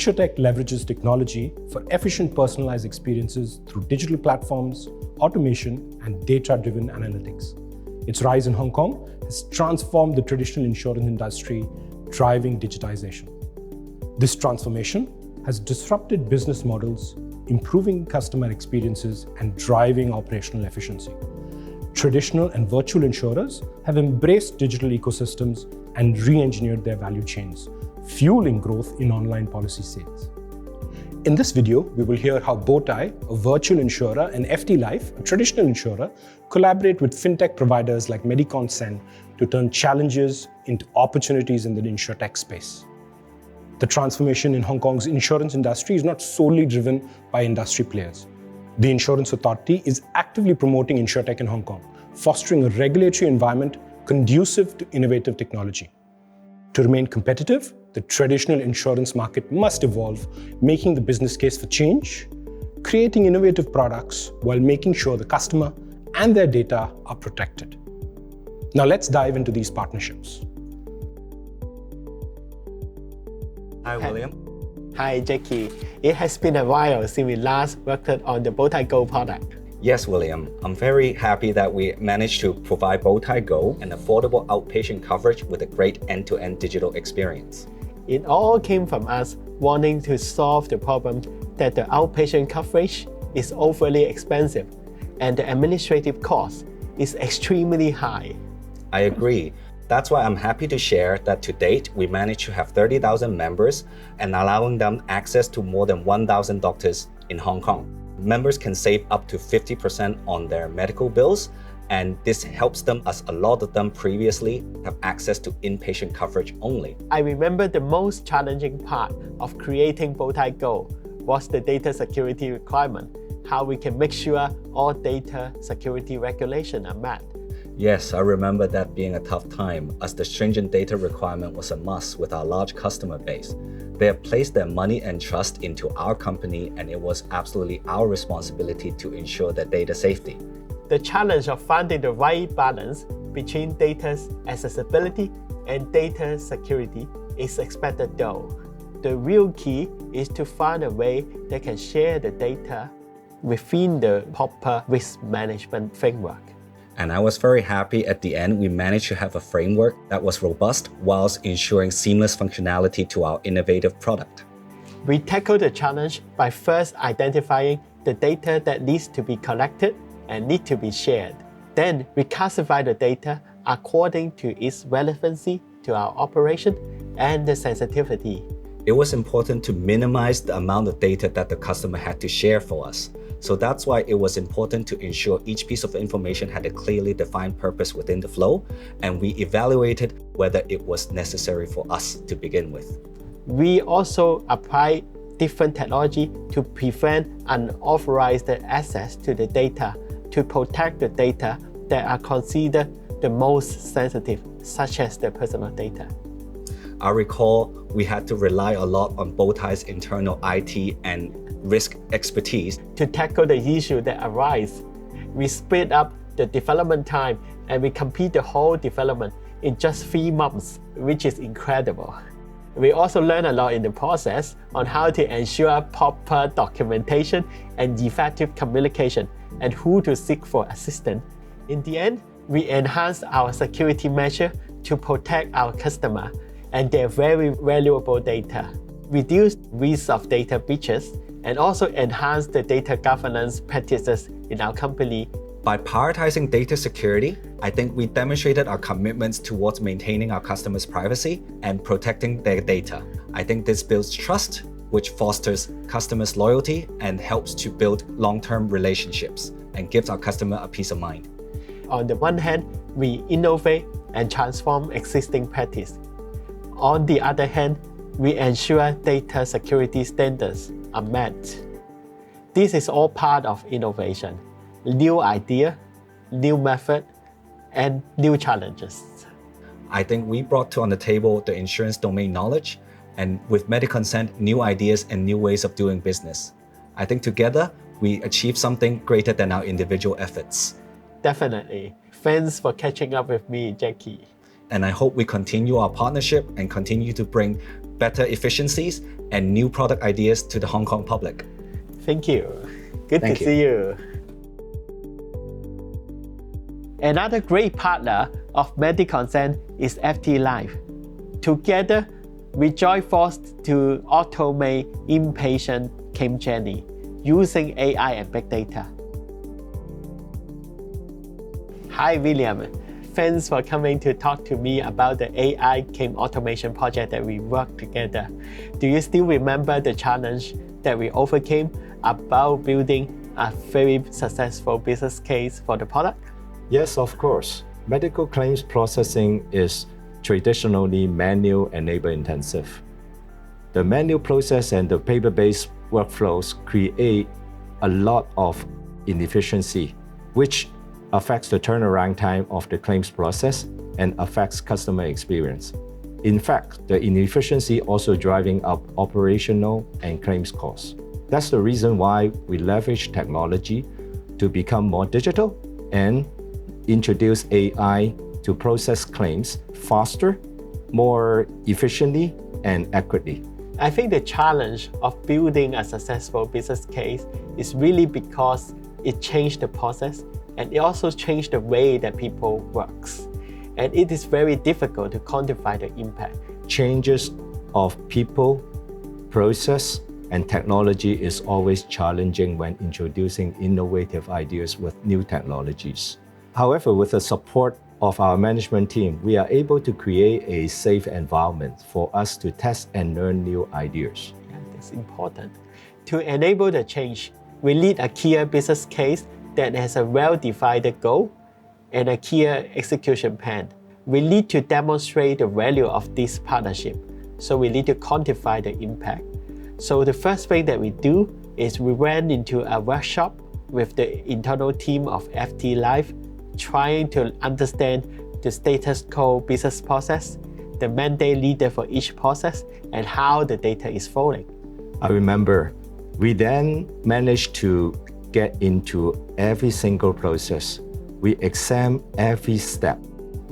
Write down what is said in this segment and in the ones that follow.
Insurtech leverages technology for efficient personalized experiences through digital platforms, automation, and data-driven analytics. Its rise in Hong Kong has transformed the traditional insurance industry, driving digitization. This transformation has disrupted business models, improving customer experiences, and driving operational efficiency. Traditional and virtual insurers have embraced digital ecosystems and re-engineered their value chains, fueling growth in online policy sales. In this video, we will hear how Bowtie, a virtual insurer, and FTLife, a traditional insurer, collaborate with fintech providers like MediConCen to turn challenges into opportunities in the insurtech space. The transformation in Hong Kong's insurance industry is not solely driven by industry players. The Insurance Authority is actively promoting insurtech in Hong Kong, fostering a regulatory environment conducive to innovative technology. To remain competitive, the traditional insurance market must evolve, making the business case for change, creating innovative products while making sure the customer and their data are protected. Now let's dive into these partnerships. Hi, William. Hi, Jackie. It has been a while since we last worked on the Bowtie Go product. Yes, William. I'm very happy that we managed to provide Bowtie Go an affordable outpatient coverage with a great end-to-end digital experience. It all came from us wanting to solve the problem that the outpatient coverage is overly expensive and the administrative cost is extremely high. I agree. That's why I'm happy to share that to date, we managed to have 30,000 members and allowing them access to more than 1,000 doctors in Hong Kong. Members can save up to 50% on their medical bills, and this helps them, as a lot of them previously have access to inpatient coverage only. I remember the most challenging part of creating Bowtie Go was the data security requirement, how we can make sure all data security regulations are met. Yes, I remember that being a tough time, as the stringent data requirement was a must with our large customer base. They have placed their money and trust into our company, and it was absolutely our responsibility to ensure their data safety. The challenge of finding the right balance between data's accessibility and data security is expected though. The real key is to find a way that can share the data within the proper risk management framework. And I was very happy at the end we managed to have a framework that was robust whilst ensuring seamless functionality to our innovative product. We tackled the challenge by first identifying the data that needs to be collected and need to be shared. Then we classify the data according to its relevancy to our operation and the sensitivity. It was important to minimize the amount of data that the customer had to share for us. So that's why it was important to ensure each piece of information had a clearly defined purpose within the flow, and we evaluated whether it was necessary for us to begin with. We also apply different technology to prevent unauthorized access to the data, to protect the data that are considered the most sensitive, such as the personal data. I recall we had to rely a lot on Bowtie's internal IT and risk expertise. To tackle the issue that arise, we sped up the development time and we complete the whole development in just 3 months, which is incredible. We also learn a lot in the process on how to ensure proper documentation and effective communication and who to seek for assistance. In the end, we enhance our security measure to protect our customer and their very valuable data, reduce risk of data breaches, and also enhance the data governance practices in our company. By prioritizing data security, I think we demonstrated our commitments towards maintaining our customers' privacy and protecting their data. I think this builds trust, which fosters customers' loyalty and helps to build long-term relationships and gives our customer a peace of mind. On the one hand, we innovate and transform existing practice. On the other hand, we ensure data security standards are met. This is all part of innovation, new idea, new method, and new challenges. I think we brought on the table the insurance domain knowledge, and with MediConCen, new ideas and new ways of doing business. I think together, we achieved something greater than our individual efforts. Definitely. Thanks for catching up with me, Jackie. And I hope we continue our partnership and continue to bring better efficiencies and new product ideas to the Hong Kong public. Thank you. Good to see you. Another great partner of MediConCen is FTLife. Together, we join forces to automate inpatient claim journey using AI and big data. Hi, William. Thanks for coming to talk to me about the AI claim automation project that we worked together. Do you still remember the challenge that we overcame about building a very successful business case for the product? Yes, of course. Medical claims processing is traditionally manual and labor-intensive. The manual process and the paper-based workflows create a lot of inefficiency, which affects the turnaround time of the claims process and affects customer experience. In fact, the inefficiency also driving up operational and claims costs. That's the reason why we leverage technology to become more digital and introduce AI to process claims faster, more efficiently, and accurately. I think the challenge of building a successful business case is really because it changed the process and it also changed the way that people work. And it is very difficult to quantify the impact. Changes of people, process, and technology is always challenging when introducing innovative ideas with new technologies. However, with the support of our management team, we are able to create a safe environment for us to test and learn new ideas. Yeah, that's important. To enable the change, we need a clear business case that has a well-defined goal and a clear execution plan. We need to demonstrate the value of this partnership, so we need to quantify the impact. So the first thing that we do is we went into a workshop with the internal team of FTLife, trying to understand the status quo business process, the mandate leader for each process, and how the data is flowing. I remember we then managed to get into every single process. We examine every step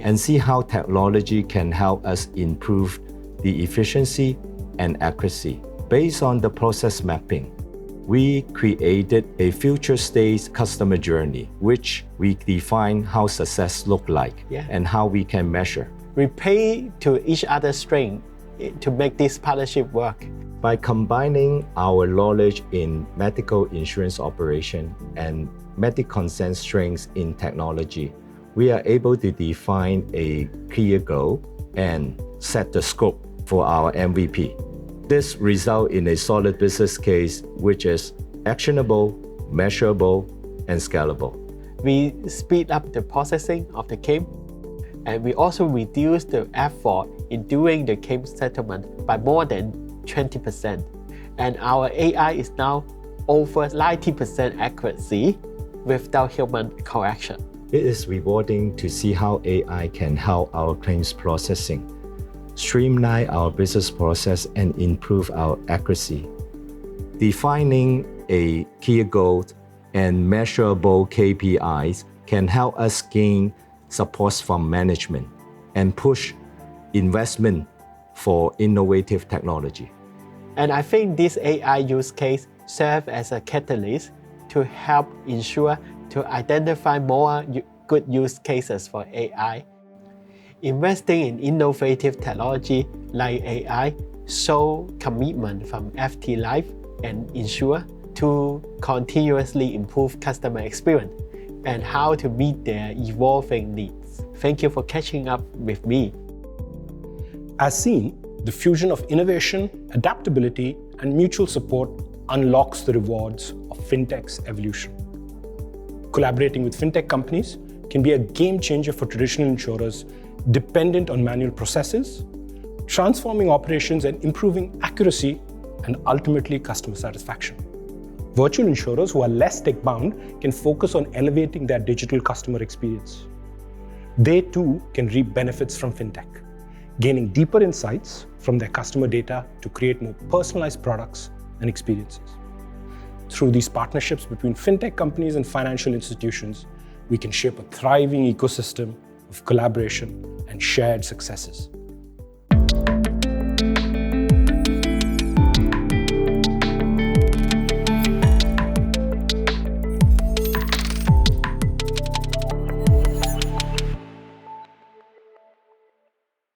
and see how technology can help us improve the efficiency and accuracy. Based on the process mapping, we created a future state customer journey, which we define how success look like and how we can measure. We play to each other's strength to make this partnership work. By combining our knowledge in medical insurance operation and MediConCen strengths in technology, we are able to define a clear goal and set the scope for our MVP. This results in a solid business case which is actionable, measurable, and scalable. We speed up the processing of the claim, and we also reduce the effort in doing the claim settlement by more than 20%. And our AI is now over 90% accuracy without human correction. It is rewarding to see how AI can help our claims processing, streamline our business process, and improve our accuracy. Defining a clear goal and measurable KPIs can help us gain support from management and push investment for innovative technology. And I think this AI use case serves as a catalyst to help insurer to identify more good use cases for AI. Investing in innovative technology like AI shows commitment from FTLife and insurer to continuously improve customer experience and how to meet their evolving needs. Thank you for catching up with me. As seen, the fusion of innovation, adaptability, and mutual support unlocks the rewards of fintech's evolution. Collaborating with fintech companies can be a game changer for traditional insurers dependent on manual processes, transforming operations and improving accuracy and ultimately customer satisfaction. Virtual insurers who are less tech-bound can focus on elevating their digital customer experience. They too can reap benefits from fintech, gaining deeper insights from their customer data to create more personalized products and experiences. Through these partnerships between fintech companies and financial institutions, we can shape a thriving ecosystem of collaboration and shared successes.